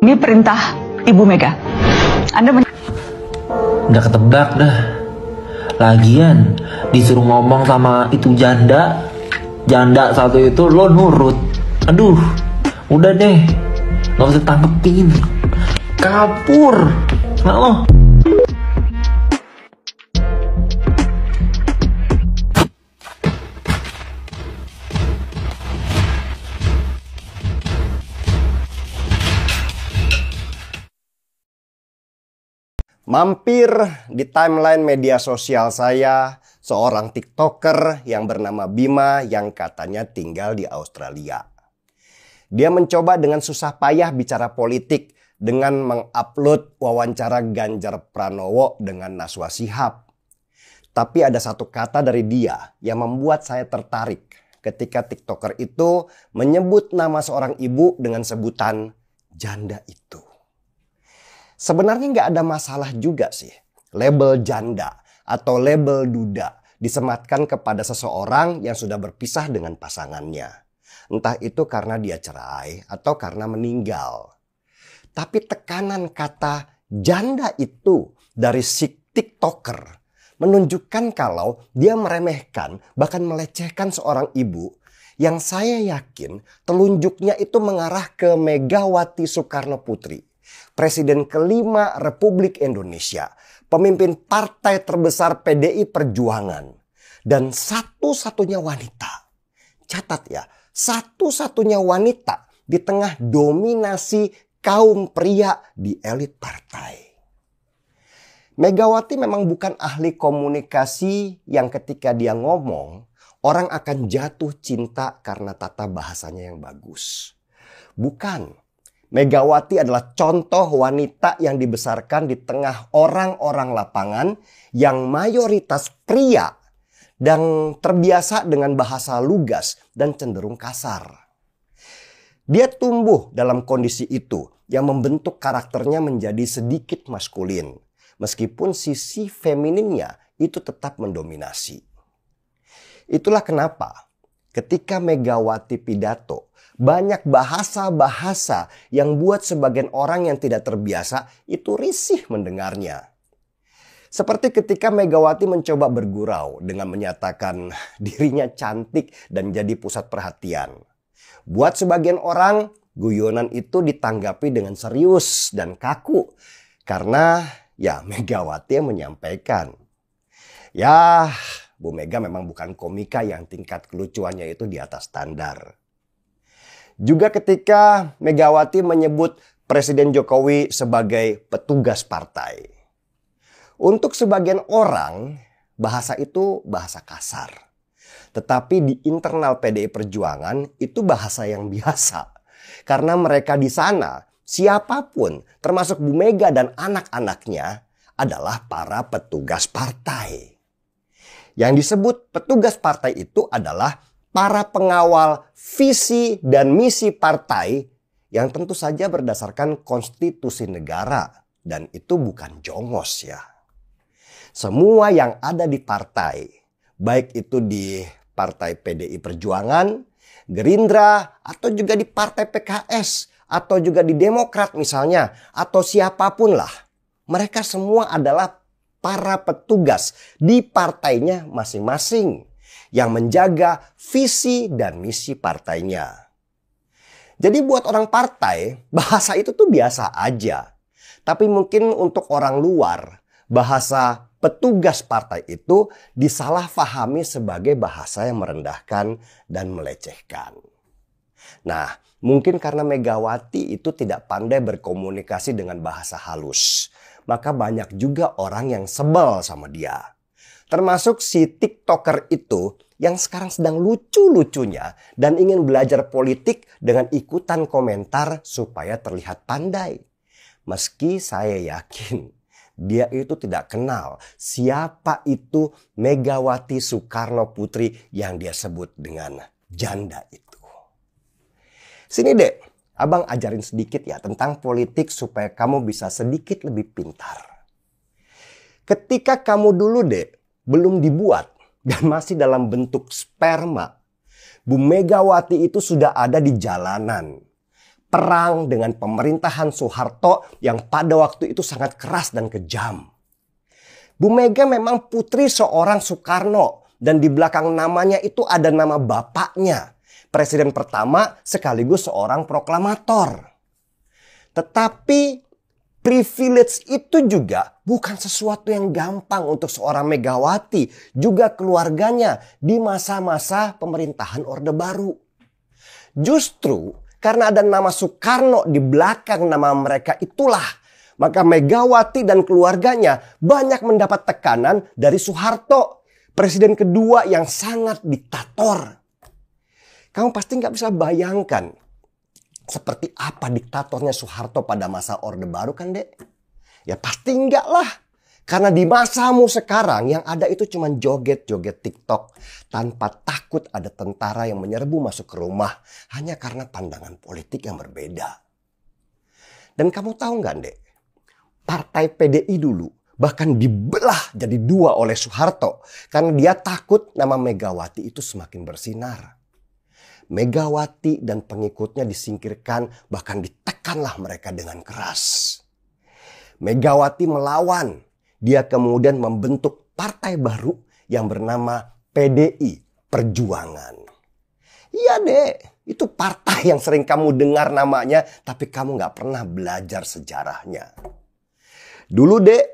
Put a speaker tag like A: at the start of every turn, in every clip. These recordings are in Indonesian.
A: Ini perintah Ibu Mega.
B: Udah ketebak dah. Lagian disuruh ngomong sama itu janda satu itu lo nurut. Aduh, udah deh, gak usah tanggepin. Kabur. Oh.
C: Mampir di timeline media sosial saya seorang TikToker yang bernama Bima yang katanya tinggal di Australia. Dia mencoba dengan susah payah bicara politik dengan mengupload wawancara Ganjar Pranowo dengan Najwa Shihab. Tapi ada satu kata dari dia yang membuat saya tertarik ketika TikToker itu menyebut nama seorang ibu dengan sebutan janda itu. Sebenarnya nggak ada masalah juga sih label janda atau label duda disematkan kepada seseorang yang sudah berpisah dengan pasangannya. Entah itu karena dia cerai atau karena meninggal. Tapi tekanan kata janda itu dari si TikToker menunjukkan kalau dia meremehkan bahkan melecehkan seorang ibu yang saya yakin telunjuknya itu mengarah ke Megawati Soekarno Putri. Presiden kelima Republik Indonesia, pemimpin partai terbesar PDI Perjuangan, dan satu-satunya wanita. Catat ya, satu-satunya wanita di tengah dominasi kaum pria di elit partai. Megawati memang bukan ahli komunikasi yang ketika dia ngomong, orang akan jatuh cinta karena tata bahasanya yang bagus. Bukan. Megawati adalah contoh wanita yang dibesarkan di tengah orang-orang lapangan yang mayoritas pria dan terbiasa dengan bahasa lugas dan cenderung kasar. Dia tumbuh dalam kondisi itu yang membentuk karakternya menjadi sedikit maskulin, meskipun sisi femininnya itu tetap mendominasi. Itulah kenapa ketika Megawati pidato, banyak bahasa-bahasa yang buat sebagian orang yang tidak terbiasa itu risih mendengarnya. Seperti ketika Megawati mencoba bergurau dengan menyatakan dirinya cantik dan jadi pusat perhatian. Buat sebagian orang, guyonan itu ditanggapi dengan serius dan kaku. Karena ya Megawati yang menyampaikan. Ya, Bu Mega memang bukan komika yang tingkat kelucuannya itu di atas standar. Juga ketika Megawati menyebut Presiden Jokowi sebagai petugas partai. Untuk sebagian orang, bahasa itu bahasa kasar. Tetapi di internal PDI Perjuangan itu bahasa yang biasa. Karena mereka di sana, siapapun termasuk Bu Mega dan anak-anaknya adalah para petugas partai. Yang disebut petugas partai itu adalah para pengawal visi dan misi partai yang tentu saja berdasarkan konstitusi negara. Dan itu bukan jongos ya. Semua yang ada di partai, baik itu di partai PDI Perjuangan, Gerindra, atau juga di partai PKS, atau juga di Demokrat misalnya, atau siapapun lah. Mereka semua adalah para petugas di partainya masing-masing yang menjaga visi dan misi partainya. Jadi buat orang partai, bahasa itu tuh biasa aja. Tapi mungkin untuk orang luar, bahasa petugas partai itu disalahfahami sebagai bahasa yang merendahkan dan melecehkan. Nah, mungkin karena Megawati itu tidak pandai berkomunikasi dengan bahasa halus, maka banyak juga orang yang sebel sama dia. Termasuk si TikToker itu yang sekarang sedang lucu-lucunya dan ingin belajar politik dengan ikutan komentar supaya terlihat pandai. Meski saya yakin dia itu tidak kenal siapa itu Megawati Soekarno Putri yang dia sebut dengan janda itu. Sini dek, abang ajarin sedikit ya tentang politik supaya kamu bisa sedikit lebih pintar. Ketika kamu dulu dek belum dibuat dan masih dalam bentuk sperma, Bu Megawati itu sudah ada di jalanan. perang dengan pemerintahan Soeharto yang pada waktu itu sangat keras dan kejam. Bu Mega memang putri seorang Soekarno dan di belakang namanya itu ada nama bapaknya, presiden pertama sekaligus seorang proklamator. Tetapi privilege itu juga bukan sesuatu yang gampang untuk seorang Megawati, juga keluarganya di masa-masa pemerintahan Orde Baru. Justru karena ada nama Soekarno di belakang nama mereka itulah, maka Megawati dan keluarganya banyak mendapat tekanan dari Soeharto, presiden kedua yang sangat diktator. Kamu pasti nggak bisa bayangkan seperti apa diktatornya Soeharto pada masa Orde Baru kan, Dek? Ya pasti enggak lah. Karena di masamu sekarang yang ada itu cuma joget-joget TikTok tanpa takut ada tentara yang menyerbu masuk ke rumah hanya karena pandangan politik yang berbeda. Dan kamu tahu nggak, Dek? Partai PDI dulu bahkan dibelah jadi dua oleh Soeharto karena dia takut nama Megawati itu semakin bersinar. Megawati dan pengikutnya disingkirkan, bahkan ditekanlah mereka dengan keras. Megawati melawan. Dia kemudian membentuk partai baru yang bernama PDI Perjuangan. Iya, Dek, itu partai yang sering kamu dengar namanya, tapi kamu gak pernah belajar sejarahnya. Dulu, Dek,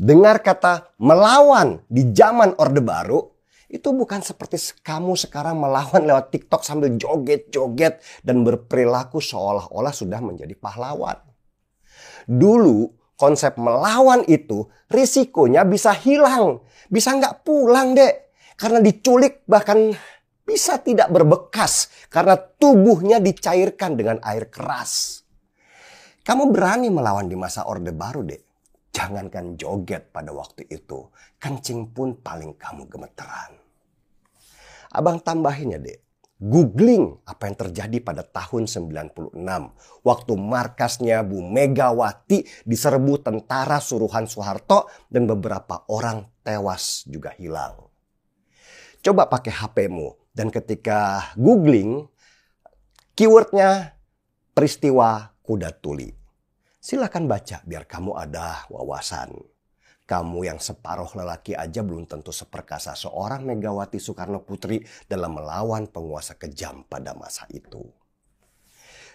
C: dengar kata melawan di zaman Orde Baru, itu bukan seperti kamu sekarang melawan lewat TikTok sambil joget-joget dan berperilaku seolah-olah sudah menjadi pahlawan. Dulu konsep melawan itu risikonya bisa hilang. Bisa nggak pulang, Dek. Karena diculik bahkan bisa tidak berbekas karena tubuhnya dicairkan dengan air keras. Kamu berani melawan di masa Orde Baru, Dek. Jangankan joget pada waktu itu, kencing pun paling kamu gemeteran. Abang tambahin ya, Dek. Googling apa yang terjadi pada tahun 96. Waktu markasnya Bu Megawati diserbu tentara suruhan Soeharto dan beberapa orang tewas juga hilang. Coba pakai HP-mu dan ketika googling, keywordnya peristiwa Kuda Tuli. Silakan baca biar kamu ada wawasan. Kamu yang separuh lelaki aja belum tentu seperkasa seorang Megawati Soekarno Putri dalam melawan penguasa kejam pada masa itu.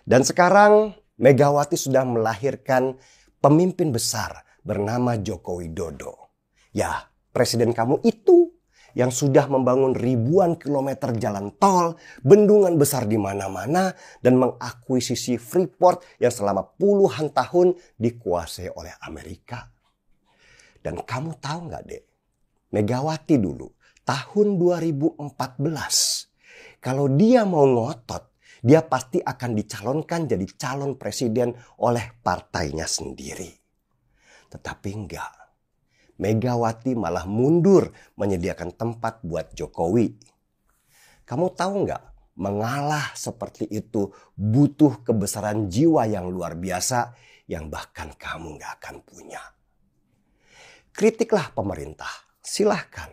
C: Dan sekarang Megawati sudah melahirkan pemimpin besar bernama Joko Widodo. Ya, presiden kamu itu yang sudah membangun ribuan kilometer jalan tol, bendungan besar di mana-mana, dan mengakuisisi Freeport yang selama puluhan tahun dikuasai oleh Amerika. Dan kamu tahu nggak, Dek? Megawati dulu, tahun 2014, kalau dia mau ngotot, dia pasti akan dicalonkan jadi calon presiden oleh partainya sendiri. Tetapi enggak. Megawati malah mundur menyediakan tempat buat Jokowi. Kamu tahu nggak, mengalah seperti itu butuh kebesaran jiwa yang luar biasa yang bahkan kamu nggak akan punya. Kritiklah pemerintah, silahkan.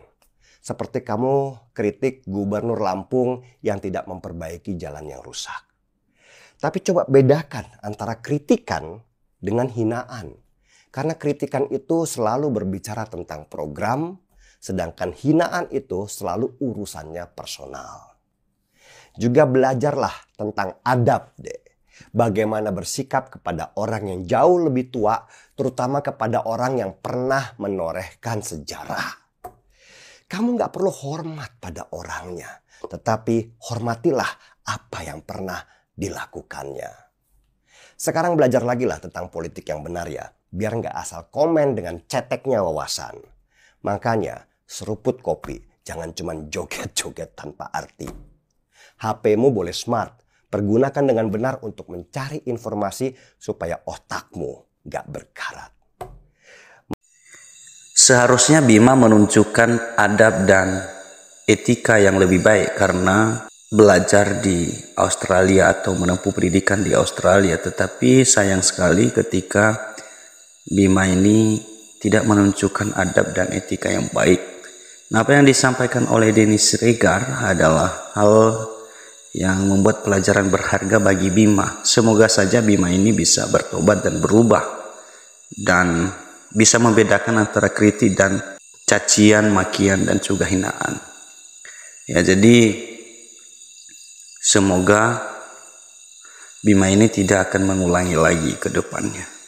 C: Seperti kamu kritik Gubernur Lampung yang tidak memperbaiki jalan yang rusak. Tapi coba bedakan antara kritikan dengan hinaan. Karena kritikan itu selalu berbicara tentang program, sedangkan hinaan itu selalu urusannya personal. Juga belajarlah tentang adab, Dek. Bagaimana bersikap kepada orang yang jauh lebih tua, terutama kepada orang yang pernah menorehkan sejarah. Kamu gak perlu hormat pada orangnya, tetapi hormatilah apa yang pernah dilakukannya. Sekarang belajar lagi lah tentang politik yang benar ya. Biar nggak asal komen dengan ceteknya wawasan. Makanya seruput kopi, jangan cuma joget-joget tanpa arti. HP-mu boleh smart, pergunakan dengan benar untuk mencari informasi supaya otakmu nggak berkarat.
D: Seharusnya Bima menunjukkan adab dan etika yang lebih baik karena belajar di Australia atau menempuh pendidikan di Australia. Tetapi sayang sekali ketika Bima ini tidak menunjukkan adab dan etika yang baik. Nah, apa yang disampaikan oleh Denny Siregar adalah hal yang membuat pelajaran berharga bagi Bima. Semoga saja Bima ini bisa bertobat dan berubah dan bisa membedakan antara kritik dan cacian, makian, dan juga hinaan. Ya, jadi semoga Bima ini tidak akan mengulangi lagi ke depannya.